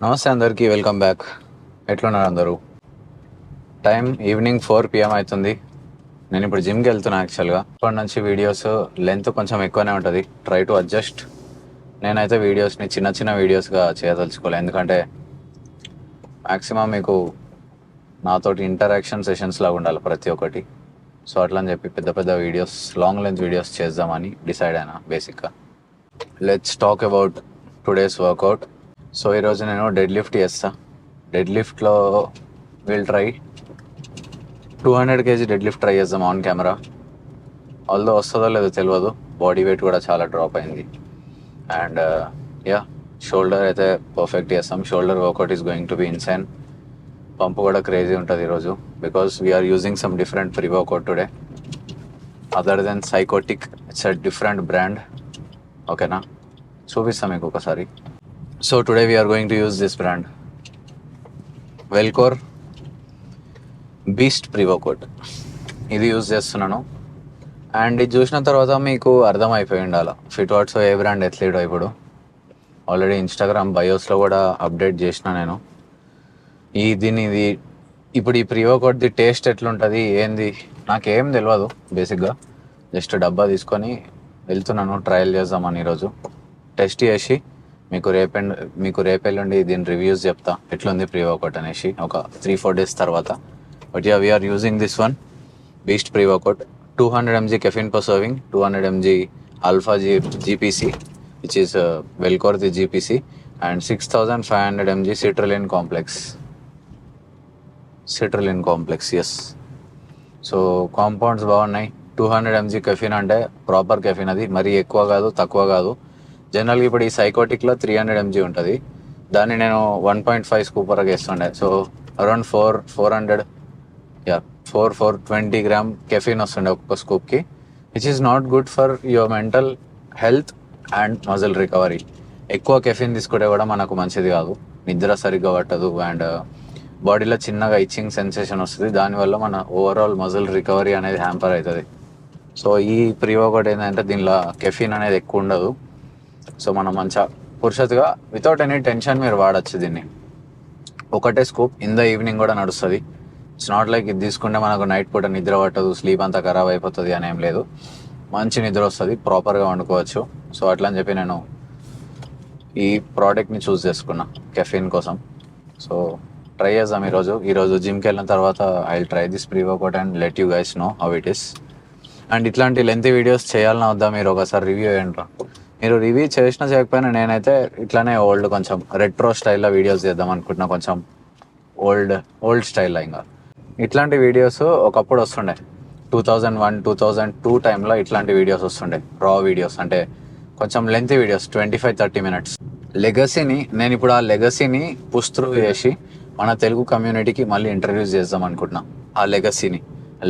నమస్తే అందరికీ, welcome back. ఎట్లున్నారు అందరూ? టైం ఈవినింగ్ 4 PM అవుతుంది. నేను ఇప్పుడు జిమ్కి వెళ్తున్నా. యాక్చువల్గా ఇప్పటి నుంచి వీడియోస్ లెంత్ కొంచెం ఎక్కువనే ఉంటుంది. Try to adjust. నేనైతే వీడియోస్ని చిన్న చిన్న వీడియోస్గా చేయదలుచుకోలేదు, ఎందుకంటే మ్యాక్సిమం మీకు నాతోటి ఇంటరాక్షన్ సెషన్స్ లాగా ఉండాలి ప్రతి ఒక్కటి. సో అట్లా అని చెప్పి పెద్ద పెద్ద వీడియోస్, లాంగ్ లెంత్ వీడియోస్ చేద్దామని డిసైడ్ అయినా బేసిక్గా. Let's talk about today's workout. So ఈరోజు నేను డెడ్ లిఫ్ట్ చేస్తా. డెడ్ లిఫ్ట్లో will try 200 kg dead lift try చేద్దాం ఆన్ కెమెరా. ఆల్దో వస్తుందో లేదో తెలియదు, బాడీ వెయిట్ కూడా చాలా డ్రాప్ అయింది. అండ్ షోల్డర్ అయితే పర్ఫెక్ట్ చేస్తాం. Shoulder workout is going to be insane. Pump కూడా క్రేజీ ఉంటుంది ఈరోజు, because we are using some different pre workout today other than psychotic. It's a different brand. ఓకేనా, చూపిస్తాం మీకు ఒకసారి. So today we are going to use this brand, Velcore Beast Pre-Workout. ఇది use చేస్తున్నాను. And ఇది చూసిన తర్వాత మీకు అర్థమైపోయి ఉండాలి ఫిట్వర్డ్స్ ఏ బ్రాండ్ ఎట్లీడో. ఇప్పుడు ఆల్రెడీ ఇన్స్టాగ్రామ్ బయోస్లో కూడా అప్డేట్ చేసిన నేను. ఇది ఇప్పుడు ఈ ప్రీ-వర్కౌట్ది టేస్ట్ ఎట్లుంటుంది ఏంది నాకేం తెలియదు. బేసిక్గా జస్ట్ డబ్బా తీసుకొని వెళ్తున్నాను ట్రయల్ చేద్దామని ఈరోజు. టెస్ట్ చేసి మీకు రేపెల్లుండి దీని రివ్యూస్ చెప్తా ఎట్లుంది ప్రీ వర్కౌట్ అనేసి ఒక 3-4 days తర్వాత. But we are using this one beast pre workout. 200 mg caffeine per serving, 200 mg alpha GPC which is well called the GPC, and 6500 mg citrulline complex. Yes, so compounds బాగున్నాయి. 200 mg caffeine అంటే proper caffeine, అది మరీ ఎక్కువ కాదు తక్కువ కాదు. జనరల్గా ఇప్పుడు ఈ సైకోటిక్లో 300 mg ఉంటుంది, దాన్ని నేను 1.5 స్కూప్ వరకు వేస్తుండే. సో అరౌండ్ 420 గ్రామ్ కెఫిన్ వస్తుండే ఒక్కొక్క స్కూప్కి, which is not good for your mental health and muscle recovery. ఎక్కువ కెఫిన్ తీసుకుంటే కూడా మనకు మంచిది కాదు, నిద్ర సరిగ్గా పట్టదు అండ్ బాడీలో చిన్నగా ఇచ్చింగ్ సెన్సేషన్ వస్తుంది. దానివల్ల మన ఓవరాల్ మజిల్ రికవరీ అనేది హ్యాంపర్ అవుతుంది. సో ఈ ప్రీ వర్కౌట్ ఏంటంటే దీనిలో కెఫిన్ అనేది ఎక్కువ ఉండదు. సో మనం మంచిగా పురుషత్తుగా వితౌట్ ఎనీ టెన్షన్ మీరు వాడచ్చు దీన్ని. ఒకటే స్కూప్ ఇన్ ద ఈవినింగ్ కూడా నడుస్తుంది. ఇట్స్ నాట్ లైక్ ఇది తీసుకుంటే మనకు నైట్ పూట నిద్ర పట్టదు, స్లీప్ అంతా ఖరాబ్ అయిపోతుంది అని ఏం లేదు. మంచి నిద్ర వస్తుంది, ప్రాపర్గా వండుకోవచ్చు. సో అట్లా అని చెప్పి నేను ఈ ప్రోడక్ట్ని చూస్ చేసుకున్నా కెఫిన్ కోసం. సో ట్రై చేద్దాం ఈరోజు జిమ్కి వెళ్ళిన తర్వాత I will try this pre workout and let you guys know how it is. And ఇట్లాంటి లెంత్ వీడియోస్ చేయాలన్నా వద్దా మీరు ఒకసారి రివ్యూ చేయండి. మీరు రివ్యూ చేసినా చేయకపోయినా నేనైతే ఇట్లానే ఓల్డ్ కొంచెం రెట్రో స్టైల్లో వీడియోస్ చేద్దాం అనుకుంటున్నా. కొంచెం ఓల్డ్ స్టైల్లో. ఇంకా ఇట్లాంటి వీడియోస్ ఒకప్పుడు వస్తుండే 2001, 2002 టైంలో ఇట్లాంటి వీడియోస్ వస్తుండే. రా వీడియోస్ అంటే కొంచెం లెంత్ వీడియోస్ 25-30 minutes. నేను ఇప్పుడు ఆ లెగసీని పుష్ త్రూ చేసి మన తెలుగు కమ్యూనిటీకి మళ్ళీ ఇంట్రడ్యూస్ చేద్దాం అనుకుంటున్నా. ఆ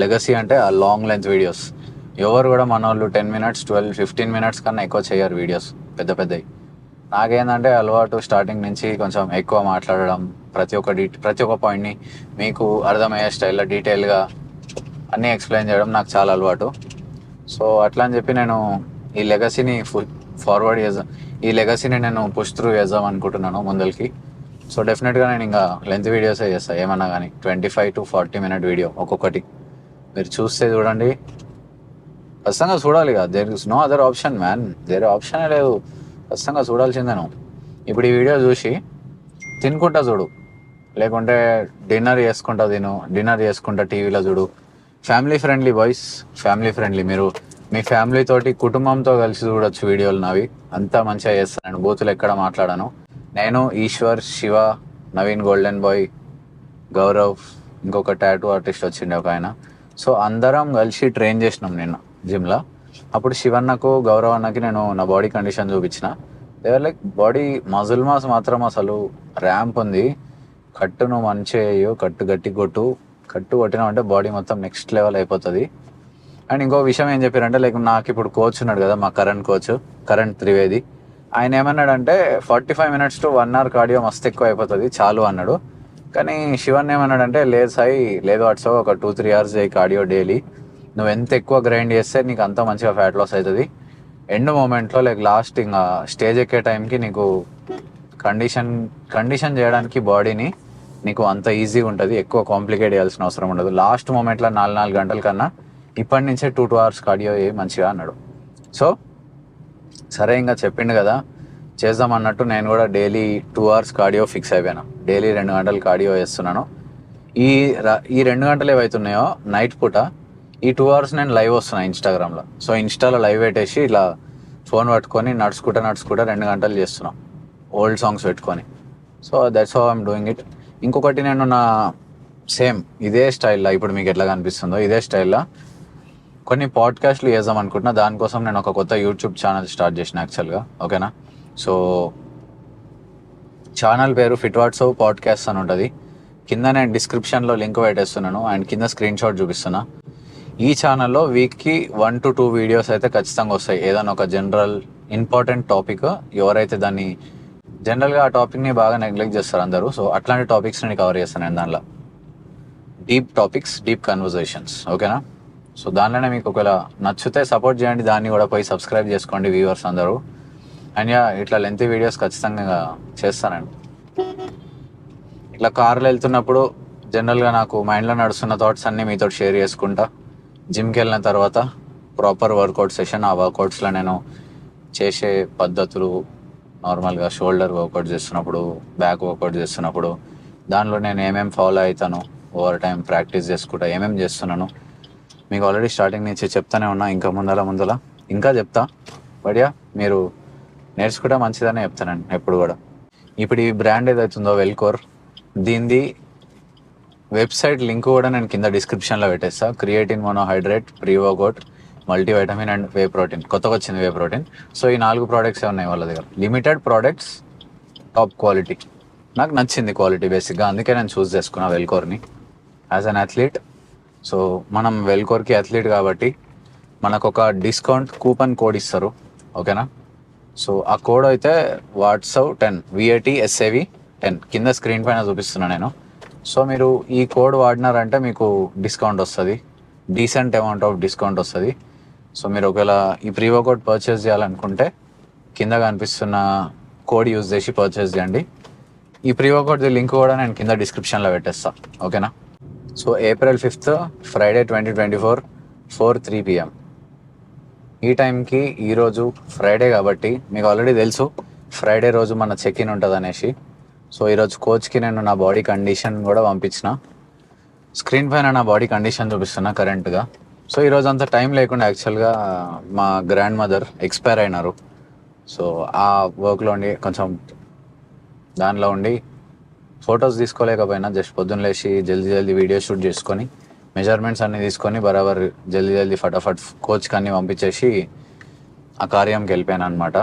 లెగసీ అంటే ఆ లాంగ్ లెంత్ వీడియోస్. ఎవరు కూడా మన వాళ్ళు 10 minutes, 12-15 minutes కన్నా ఎక్కువ చేయరు వీడియోస్ పెద్దవి. నాకేందంటే అలవాటు స్టార్టింగ్ నుంచి కొంచెం ఎక్కువ మాట్లాడడం, ప్రతి ఒక్క పాయింట్ని మీకు అర్థమయ్యే స్టైల్లో డీటెయిల్గా అన్నీ ఎక్స్ప్లెయిన్ చేయడం నాకు చాలా అలవాటు. సో అట్లా అని చెప్పి నేను ఈ లెగసీని నేను పుష్ త్రూ చేద్దాం అనుకుంటున్నాను ముందరికి. సో డెఫినెట్గా నేను ఇంకా లెంత్ వీడియోసే చేస్తాను ఏమన్నా కానీ. 25-40 minute వీడియో ఒక్కొక్కటి మీరు చూస్తే చూడండి, ఖచ్చితంగా చూడాలి కదా. There is no other option man, వేరే ఆప్షనే లేదు, ఖచ్చితంగా చూడాల్సిందే నువ్వు. ఇప్పుడు ఈ వీడియో చూసి తినుకుంటా చూడు, లేకుంటే డిన్నర్ చేసుకుంటా టీవీలో చూడు. Family friendly boys, family friendly. మీరు మీ ఫ్యామిలీ తోటి కుటుంబంతో కలిసి చూడొచ్చు వీడియోలు నావి. అంతా మంచిగా చేస్తాను, బూతులు ఎక్కడ మాట్లాడాను. నేను, ఈశ్వర్, శివ, నవీన్, గోల్డెన్ బాయ్, గౌరవ్, ఇంకొక టాటూ ఆర్టిస్ట్ వచ్చిండే ఒక ఆయన. సో అందరం కలిసి ట్రైన్ చేసినాం నిన్న జిమ్లో. అప్పుడు శివన్నకు, గౌరవ్ అన్నకి నేను నా బాడీ కండిషన్ చూపించిన. దేవర్ లైక్ బాడీ మజిల్ మాస్ మాత్రం అసలు ర్యాంప్ ఉంది. కట్టు నువ్వు మంచిగా అయ్యో, కట్టు కొట్టినావు అంటే బాడీ మొత్తం నెక్స్ట్ లెవెల్ అయిపోతుంది. అండ్ ఇంకో విషయం ఏం చెప్పారంటే, లైక్ నాకు ఇప్పుడు కోచ్ ఉన్నాడు కదా, మా కరణ్ త్రివేది. ఆయన ఏమన్నాడంటే 45 minutes to 1 hour కార్డియో మస్తు ఎక్కువ అయిపోతుంది చాలు అన్నాడు. కానీ శివన్ ఏమన్నాడంటే, లేదు సాయి లేదు, అట్సో ఒక 2-3 hours చేయి కార్డియో డైలీ. నువ్వు ఎంత ఎక్కువ గ్రైండ్ చేస్తే నీకు అంత మంచిగా ఫ్యాట్ లాస్ అవుతుంది. ఎండ్ మూమెంట్లో లైక్ లాస్ట్ ఇంకా స్టేజ్ ఎక్కే టైంకి నీకు కండిషన్ చేయడానికి బాడీని నీకు అంత ఈజీగా ఉంటుంది, ఎక్కువ కాంప్లికేట్ చేయాల్సిన అవసరం ఉండదు. లాస్ట్ మూమెంట్లో 4 గంటల కన్నా ఇప్పటి నుంచే 2 hours కార్డియో మంచిగా అన్నాడు. సో సరే ఇంకా చెప్పిండు కదా చేద్దాం అన్నట్టు నేను కూడా డైలీ 2 hours కార్డియో ఫిక్స్ అయిపోయాను. డైలీ 2 గంటలు కార్డియో చేస్తున్నాను. ఈ 2 గంటలు ఏవైతున్నాయో నైట్ పూట ఈ 2 hours నేను లైవ్ వస్తున్నా ఇన్స్టాగ్రామ్లో. సో ఇన్స్టాలో లైవ్ పెట్టేసి ఇలా ఫోన్ పట్టుకొని నడుచుకుంటా 2 గంటలు చేస్తున్నా, ఓల్డ్ సాంగ్స్ పెట్టుకొని. So that's how I'm doing it. ఇంకొకటి నేను నా సేమ్ ఇదే స్టైల్లో, ఇప్పుడు మీకు ఎట్లా కనిపిస్తుందో ఇదే స్టైల్లో కొన్ని పాడ్కాస్ట్లు చేద్దాం అనుకుంటున్నా. దానికోసం నేను ఒక కొత్త యూట్యూబ్ ఛానల్ స్టార్ట్ చేసిన యాక్చువల్గా. ఓకేనా? సో ఛానల్ పేరు ఫిట్ వాట్సో పాడ్కాస్ట్ అని ఉంటుంది. కింద నేను డిస్క్రిప్షన్లో లింక్ పెట్టేస్తున్నాను అండ్ కింద స్క్రీన్ షాట్ చూపిస్తున్నా. ఈ ఛానల్లో వీక్కి 1 to 2 వీడియోస్ అయితే ఖచ్చితంగా వస్తాయి. ఏదైనా ఒక జనరల్ ఇంపార్టెంట్ టాపిక్, ఎవరైతే దాన్ని జనరల్గా ఆ టాపిక్ని బాగా నెగ్లెక్ట్ చేస్తారు అందరూ, సో అట్లాంటి టాపిక్స్ నేను కవర్ చేస్తాను. నేను దానిలో డీప్ టాపిక్స్, డీప్ కన్వర్జేషన్స్. ఓకేనా? సో దానిలోనే మీకు ఒకవేళ నచ్చితే సపోర్ట్ చేయండి, దాన్ని కూడా పోయి సబ్స్క్రైబ్ చేసుకోండి వ్యూవర్స్ అందరూ. అండ్ ఇట్లా లెంతీ వీడియోస్ ఖచ్చితంగా చేస్తానండి. ఇట్లా కార్లో వెళ్తున్నప్పుడు జనరల్గా నాకు మైండ్లో నడుస్తున్న థాట్స్ అన్నీ మీతో షేర్ చేసుకుంటా. జిమ్కి వెళ్ళిన తర్వాత ప్రాపర్ వర్కౌట్ సెషన్, ఆ వర్కౌట్స్లో నేను చేసే పద్ధతులు, నార్మల్గా షోల్డర్ వర్కౌట్ చేస్తున్నప్పుడు, బ్యాక్ వర్కౌట్ చేస్తున్నప్పుడు దానిలో నేను ఏమేమి ఫాలో అవుతాను, ఓవర్ టైం ప్రాక్టీస్ చేసుకుంటా ఏమేమి చేస్తున్నాను మీకు ఆల్రెడీ స్టార్టింగ్ నుంచి చెప్తానే ఉన్నా. ఇంకా ముందల ఇంకా చెప్తా. బట్ మీరు నేర్చుకుంటే మంచిదనే చెప్తానండి ఎప్పుడు కూడా. ఇప్పుడు ఈ బ్రాండ్ ఏదైతుందో వెల్కోర్, దీనిది వెబ్సైట్ లింక్ కూడా నేను కింద డిస్క్రిప్షన్లో పెట్టేస్తా. Creatine monohydrate, pre workout, multivitamin and whey protein. కొత్తగా వచ్చింది వే ప్రోటీన్. సో ఈ 4 ప్రోడక్ట్స్ ఉన్నాయి వాళ్ళ దగ్గర. Limited products, top quality. నాకు నచ్చింది క్వాలిటీ బేసిక్గా, అందుకే నేను చూస్ చేసుకున్నా వెల్కోర్ని యాజ్ అన్ అథ్లీట్. సో మనం వెల్కోర్కి అథ్లీట్ కాబట్టి మనకు ఒక డిస్కౌంట్ కూపన్ కోడ్ ఇస్తారు. ఓకేనా? సో ఆ కోడ్ అయితే వాట్సవ్ 10 VATSAV 10 కింద స్క్రీన్ పైన చూపిస్తున్నా నేను. సో మీరు ఈ కోడ్ వాడినారంటే మీకు డిస్కౌంట్ వస్తుంది, డీసెంట్ అమౌంట్ ఆఫ్ డిస్కౌంట్ వస్తుంది. సో మీరు ఒకవేళ ఈ ప్రీ వర్కౌట్ పర్చేస్ చేయాలనుకుంటే కింద కనిపిస్తున్న కోడ్ యూజ్ చేసి పర్చేస్ చేయండి. ఈ ప్రీ వర్కౌట్ లింక్ కూడా నేను కింద డిస్క్రిప్షన్లో పెట్టేస్తాను. ఓకేనా? So April 5th Friday 2024 4:03 PM ఈ టైంకి. ఈరోజు ఫ్రైడే కాబట్టి మీకు ఆల్రెడీ తెలుసు ఫ్రైడే రోజు మన చెక్ ఇన్ ఉంటుంది అనేసి. సో ఈరోజు కోచ్కి నేను నా బాడీ కండిషన్ కూడా పంపించిన. స్క్రీన్ పైన నా బాడీ కండిషన్ చూపిస్తున్నా కరెంట్గా. సో ఈరోజు అంత టైం లేకుండా యాక్చువల్గా మా గ్రాండ్ మదర్ ఎక్స్పైర్ అయినారు. సో ఆ వర్క్లో ఉండి కొంచెం దానిలో ఉండి ఫొటోస్ తీసుకోలేకపోయినా, జస్ట్ పొద్దున్న లేచి జల్దీ వీడియో షూట్ చేసుకొని మెజర్మెంట్స్ అన్నీ తీసుకొని బరాబర్ జల్దీ ఫటాఫట్ కోచ్కి అన్నీ పంపించేసి ఆ కార్యంకి వెళ్ళిపోయాను అనమాట.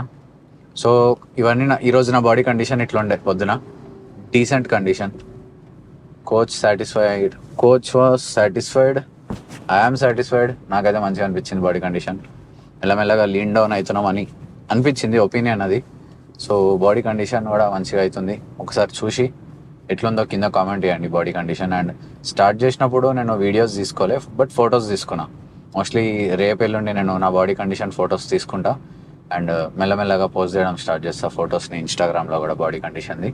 సో ఇవన్నీ ఈరోజు నా బాడీ కండిషన్ ఇట్లా ఉండే. పొద్దున decent condition. Coach was satisfied, I am satisfied. నాకైతే మంచిగా అనిపించింది బాడీ కండిషన్. మెల్లమెల్లగా లీన్ డౌన్ అవుతున్నాం అని అనిపించింది, ఒపీనియన్ అది. సో బాడీ కండిషన్ కూడా మంచిగా అవుతుంది. ఒకసారి చూసి ఎట్లుందో కింద కామెంట్ చేయండి బాడీ కండిషన్. అండ్ స్టార్ట్ చేసినప్పుడు నేను వీడియోస్ తీసుకోలే, బట్ ఫొటోస్ తీసుకున్నా. మోస్ట్లీ రేపు ఎల్లుండి నేను నా బాడీ కండిషన్ ఫొటోస్ తీసుకుంటా అండ్ మెల్లమెల్లగా పోస్ట్ చేయడం స్టార్ట్ చేస్తా ఫొటోస్ని ఇన్స్టాగ్రామ్లో కూడా బాడీ కండిషన్ది.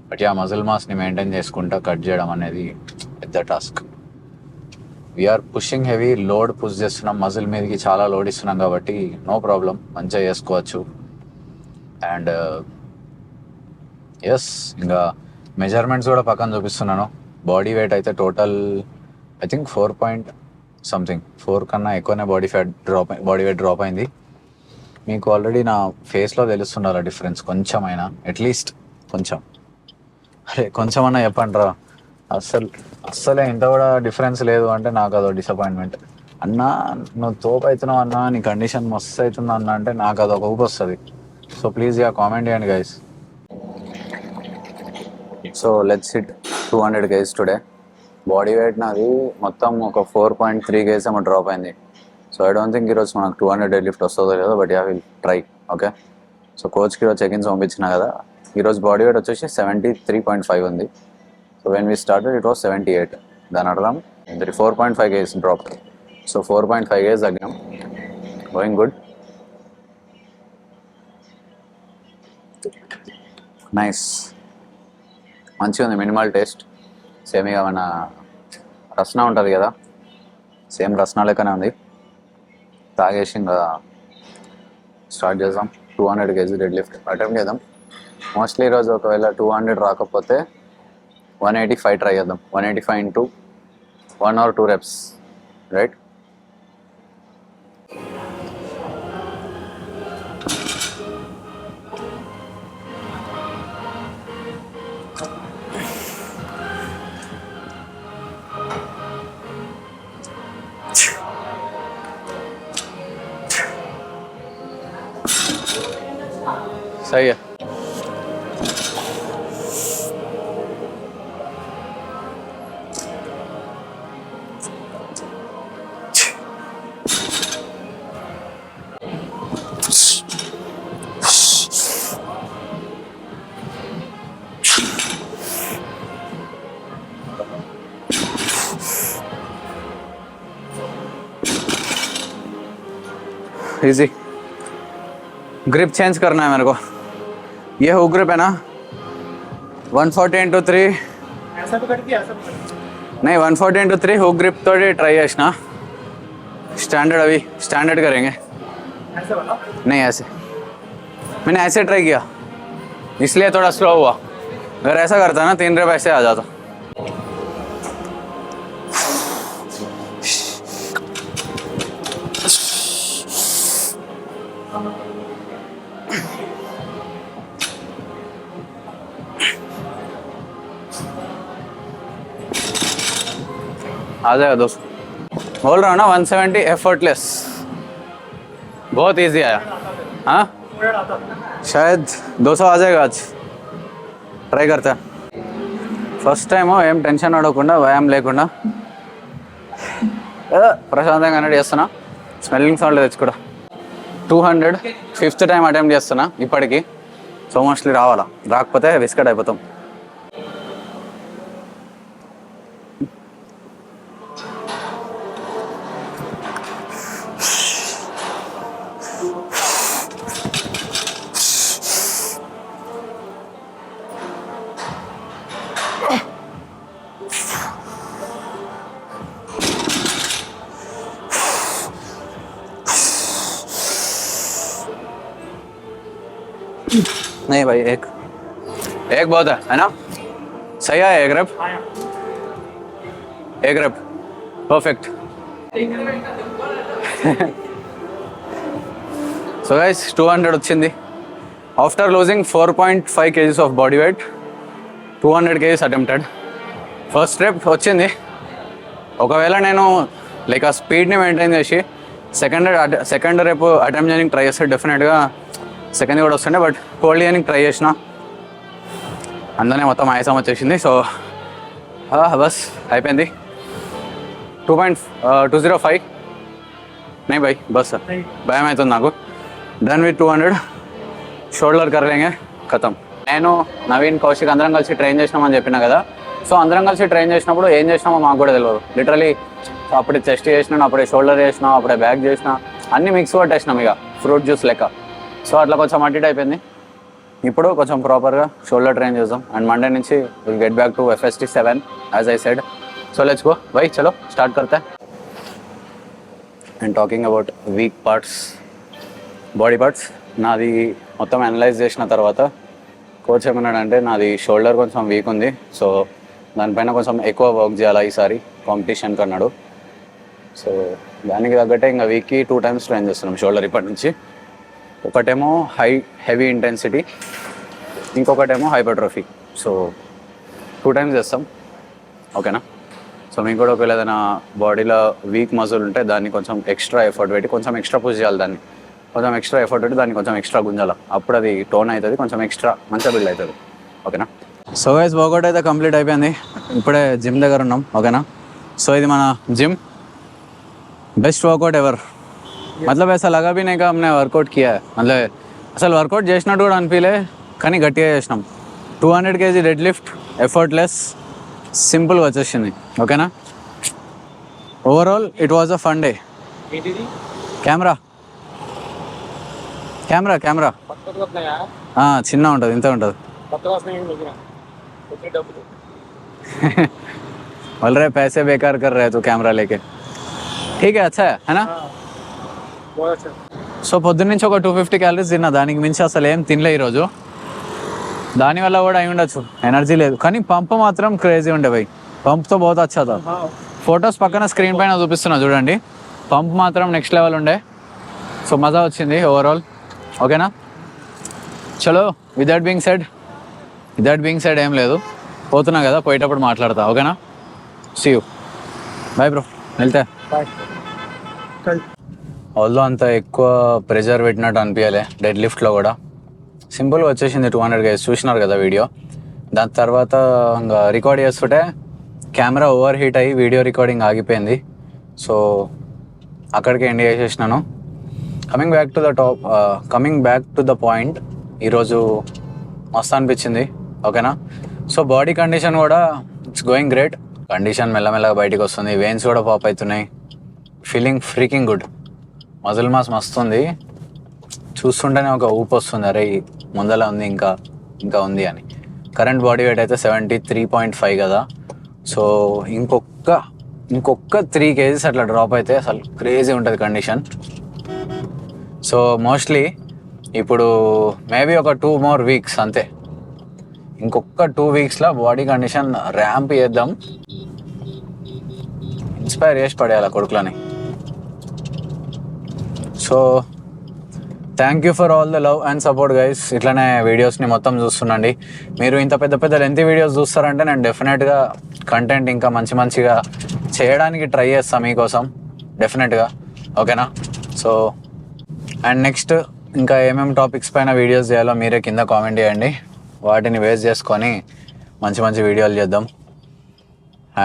బట్ మజిల్ మాస్ని మెయింటైన్ చేసుకుంటా కట్ చేయడం అనేది పెద్ద task. We're pushing heavy, load push చేస్తున్నాం, మజిల్ మీదకి చాలా లోడ్ ఇస్తున్నాం కాబట్టి నో ప్రాబ్లం, మంచిగా చేసుకోవచ్చు. అండ్ ఇంకా మెజర్మెంట్స్ కూడా పక్కన చూపిస్తున్నాను. బాడీ వెయిట్ అయితే టోటల్ ఐ థింక్ 4 కన్నా ఎక్కువనే బాడీ వెయిట్ డ్రాప్ అయింది. మీకు ఆల్రెడీ నా ఫేస్లో తెలుస్తుండాలి డిఫరెన్స్ కొంచెమైనా, అట్లీస్ట్ కొంచెం. కొంచెమన్నా చెప్పండి రా. అస్సలే ఇంత కూడా డిఫరెన్స్ లేదు అంటే నాకు అదో డిసప్పాయింట్మెంట్. అన్నా నువ్వు తోపు అవుతున్నావు అన్నా, నీ కండిషన్ మస్తు అవుతుంది అన్నా అంటే నాకు అదొక ఊపు వస్తుంది. సో ప్లీజ్ కామెంట్ చేయండి guys. So let's hit 200 kgs today. Body weight నాది మొత్తం ఒక 4.3 kgs ఏమో డ్రాప్ అయింది. సో ఐ డోంట్ థింక్ ఈరోజు మనకు 200 డెడ్ లిఫ్ట్ వస్తుందో కదా, but will try. Okay? So కోచ్కి ఈరోజు చెక్ ఇన్స్ పంపించిన కదా. ఈరోజు బాడీ వెయిట్ వచ్చేసి 73.5 ఉంది. So when we started it was 78. దాని అర్థం 4.5 kgs డ్రాప్. సో 4.5 kgs తగ్గినాం. Going good. నైస్, మంచిగా ఉంది, మినిమల్ టేస్ట్. సేమ్ ఇక మన రస్నా ఉంటుంది కదా, సేమ్ రస్నా లెక్కనే ఉంది. తాగేసి ఇంకా స్టార్ట్ చేద్దాం. 200 kg డెడ్ లిఫ్ట్ అటెంప్ట్ చేద్దాం. మోస్ట్లీ ఈరోజు ఒకవేళ 200 రాకపోతే 185 ట్రై చేద్దాం. 185 into 1 or 2 reps, రైట్? सही है. इजी. ग्रिप चेंज करना है मेरे को. ये हुक ग्रिप है ना, 140 into 3 ऐसा भी करके ऐसा भी नहीं, 140 into 3 हुक ग्रिप तो ट्राई చేసిన. स्टैंडर्ड अभी स्टैंडर्ड करेंगे. ऐसे वाला नहीं, ऐसे मैंने ऐसे ट्राई किया इसलिए थोड़ा स्लो हुआ. अगर ऐसा करता ना 3 रेप ऐसे आ जाता. आ जाएगा दोस्त, बोल रहा हूँ ना. 170 एफर्टलेस, बहुत इजी आया. हाँ शायद 200 आ जाएगा आज. ట్రై करता. ఫస్ట్ టైం ఏం టెన్షన్ పడకుండా వ్యాయామం లేకుండా ప్రశాంతంగా అనేది చేస్తున్నా. స్మెల్లింగ్ సౌండ్ తెచ్చుకోడా. 200 5th టైం అటెంప్ట్ చేస్తున్నా ఇప్పటికి. సో మోస్ట్లీ రావాలా, రాకపోతే బిస్కెట్ అయిపోతాం. नहीं भाई, एक बहुत है ना. सही है. एक रेप परफेक्ट. సో గైస్ 200 వచ్చింది. After losing 4.5 kgs of body weight, 200 kgs attempted. First rep వచ్చింది. ఒకవేళ నేను లైక్ ఆ స్పీడ్ని మెయింటైన్ చేసి సెకండ్ రెప్ అటెంప్ట్ చేయడానికి ట్రై చేస్తే డెఫినెట్గా సెకండ్ కూడా వస్తుండే. బట్ హోల్డ్ చేయడానికి ట్రై చేసిన, అందులోనే మొత్తం ఆయాసం వచ్చేసింది. సో బస్ అయిపోయింది. 2.205 नहीं भाई बस భయం అవుతుంది నాకు. Done with 200. షోల్డర్ కర్లేంగే ఖతం. నేను నవీన్ కౌశిక్ అందరం కలిసి ట్రైన్ చేసినామని చెప్పినా కదా. సో అందరం కలిసి ట్రైన్ చేసినప్పుడు ఏం చేసినామో మాకు కూడా తెలియదు. లిటరలీ అప్పుడే చెస్ట్ చేసినాను, అప్పుడే షోల్డర్ చేసినా, అప్పుడే బ్యాక్ చేసిన, అన్నీ మిక్స్ కొట్టేసినాం ఇక ఫ్రూట్ జ్యూస్ లెక్క. సో అట్లా కొంచెం అటు అయిపోయింది. ఇప్పుడు కొంచెం ప్రాపర్గా షోల్డర్ ట్రైన్ చేద్దాం. అండ్ మండే నుంచి will get back to FST 7 as I said. So let's go by, చలో స్టార్ట్ करते. And talking about week parts, body parts, నాది మొత్తం అనలైజ్ చేసిన తర్వాత కోచ్ ఏమన్నాడంటే నాది షోల్డర్ కొంచెం వీక్ ఉంది. సో దానిపైన కొంచెం ఎక్కువ వర్క్ చేయాలి ఈసారి కాంపిటీషన్కి అన్నాడు. సో దానికి తగ్గట్టే ఇంకా వీక్కి 2 times ట్రైన్ చేస్తున్నాం షోల్డర్ ఇప్పటి నుంచి. ఒకటేమో హెవీ ఇంటెన్సిటీ, ఇంకొకటేమో హైపర్ట్రోఫీ. సో 2 times చేస్తాం, ఓకేనా? సో మీకు కూడా ఒకవేళ ఏదైనా బాడీలో వీక్ మజిల్ ఉంటే దాన్ని కొంచెం ఎక్స్ట్రా ఎఫర్ట్ పెట్టి కొంచెం ఎక్స్ట్రా పుష్ చేయాలి. దాన్ని కొంచెం ఎక్స్ట్రా ఎఫర్ట్ పెట్టి దాన్ని కొంచెం ఎక్స్ట్రా గుంజాలి. అప్పుడు అది టోన్ అవుతుంది, కొంచెం ఎక్స్ట్రా మంచిగా బిల్డ్ అవుతుంది, ఓకేనా? సో గైస్ వర్కౌట్ అయితే కంప్లీట్ అయిపోయింది. ఇప్పుడే జిమ్ దగ్గర ఉన్నాం, ఓకేనా? సో ఇది మన జిమ్, బెస్ట్ వర్కౌట్ ఎవర్. मतलब ऐसा लगा भी नहीं कि हमने वर्कआउट किया है. मतलब అసలు వర్కౌట్ చేసినట్టు కూడా అనిపించలే, కానీ గట్టిగా చేసినాం. 200 kg డెడ్ లిఫ్ట్, ఎఫర్ట్లెస్, సింపుల్గా వచ్చేసింది, ఓకేనా? Overall it was a fun day. Camera camera camera చిన్న ఉంటుంది, ఇంత ఉంటుంది. बोल रहे पैसे बेकार कर रहे तो कैमरा लेके ठीक है अच्छा है ना సో పొద్దున్న నుంచి ఒక 250 క్యాలరీస్ తిన్నా, దానికి మించి అసలు ఏం తినలే ఈరోజు. దానివల్ల కూడా అయి ఉండొచ్చు, ఎనర్జీ లేదు. కానీ పంప్ మాత్రం క్రేజీ ఉండే భయ్, పంప్తో బహుత్ అచ్చా థా. ఫొటోస్ పక్కన స్క్రీన్ పైన చూపిస్తున్నా చూడండి, పంప్ మాత్రం నెక్స్ట్ లెవెల్ ఉండే. సో మజా వచ్చింది ఓవరాల్. ఓకేనా, చలో విత్ దట్ బీయింగ్ సెడ్ ఏం లేదు, పోతున్నా కదా, పోయేటప్పుడు మాట్లాడతా. ఓకేనా, సీ యూ, బాయ్ బ్రో, వెళ్తే. ఆల్దో అంత ఎక్కువ ప్రెజర్ పెట్టినట్టు అనిపించలే డెడ్ లిఫ్ట్లో కూడా, సింపుల్గా వచ్చేసింది 200 గైస్, చూసినారు కదా వీడియో. దాని తర్వాత ఇంకా రికార్డ్ చేస్తుంటే కెమెరా ఓవర్ హీట్ అయ్యి వీడియో రికార్డింగ్ ఆగిపోయింది. సో అక్కడికి ఎండ్ చేసేసినాను. Coming back to the point, ఈరోజు మస్తు అనిపించింది. ఓకేనా, సో బాడీ కండిషన్ కూడా ఇట్స్ గోయింగ్ గ్రేట్. కండిషన్ మెల్లమెల్లగా బయటికి వస్తుంది, వెయిన్స్ కూడా పాప్ అవుతున్నాయి, feeling freaking good. Muscle mass మస్తు ఉంది, చూస్తుంటేనే ఒక ఊపు వస్తుంది, అరే ముందల ఉంది ఇంకా ఉంది అని. కరెంట్ బాడీ వెయిట్ అయితే 73.5 కదా. సో ఇంకొక 3 kgs అట్లా డ్రాప్ అయితే అసలు క్రేజీ ఉంటుంది కండిషన్. సో మోస్ట్లీ ఇప్పుడు మేబీ ఒక 2 more weeks అంతే, ఇంకొక 2 weeksలో బాడీ కండిషన్ ర్యాంప్ చేద్దాం, ఇన్స్పైర్ చేసి పడేయాలి కొడుకులని. So thank you for all the love and support guys. ఇట్లానే వీడియోస్ని మొత్తం చూస్తుండండి. మీరు ఇంత పెద్ద లెంతీ వీడియోస్ చూస్తారంటే నేను డెఫినెట్గా కంటెంట్ ఇంకా మంచిగా చేయడానికి ట్రై చేస్తాను మీకోసం డెఫినెట్గా. ఓకేనా, సో అండ్ నెక్స్ట్ ఇంకా ఏమేమి టాపిక్స్ పైన వీడియోస్ చేయాలో మీరే కింద కామెంట్ చేయండి, వాటిని బేస్ చేసుకొని మంచి వీడియోలు చేద్దాం.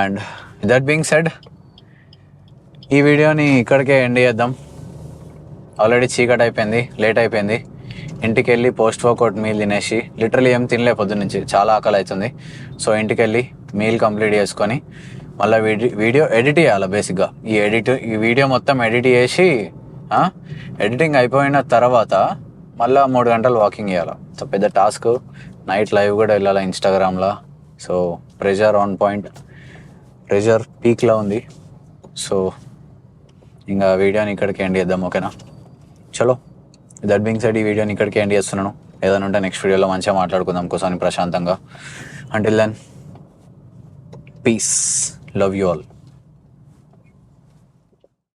అండ్ దట్ బీయింగ్ సెడ్ ఈ వీడియోని ఇక్కడికే ఎండ్ చేద్దాం. ఆల్రెడీ చీకటి అయిపోయింది, లేట్ అయిపోయింది. ఇంటికి వెళ్ళి పోస్ట్ వర్కౌట్ మీల్ తినేసి, లిటరలీ ఏం తినలే పొద్దున్న నుంచి, చాలా ఆకలి అవుతుంది. సో ఇంటికి వెళ్ళి మీల్ కంప్లీట్ చేసుకొని మళ్ళీ వీడియో ఎడిట్ చేయాలి. బేసిక్గా ఈ వీడియో మొత్తం ఎడిట్ చేసి ఎడిటింగ్ అయిపోయిన తర్వాత మళ్ళీ 3 గంటలు వాకింగ్ చేయాలి. సో పెద్ద టాస్క్. నైట్ లైవ్ కూడా వెళ్ళాలి ఇన్స్టాగ్రామ్లో. So pressure on point, pressure పీక్లో ఉంది. సో ఇంకా వీడియోని ఇక్కడికి ఎండ్ చేద్దాం. ఓకేనా, చలో దట్ బీయింగ్ సెడ్ ఈ వీడియోని ఇక్కడికి ఎండ్ చేస్తున్నాను. ఏదైనా ఉంటే నెక్స్ట్ వీడియోలో మంచిగా మాట్లాడుకుందాం కూర్చొని ప్రశాంతంగా. Until then peace, love you all.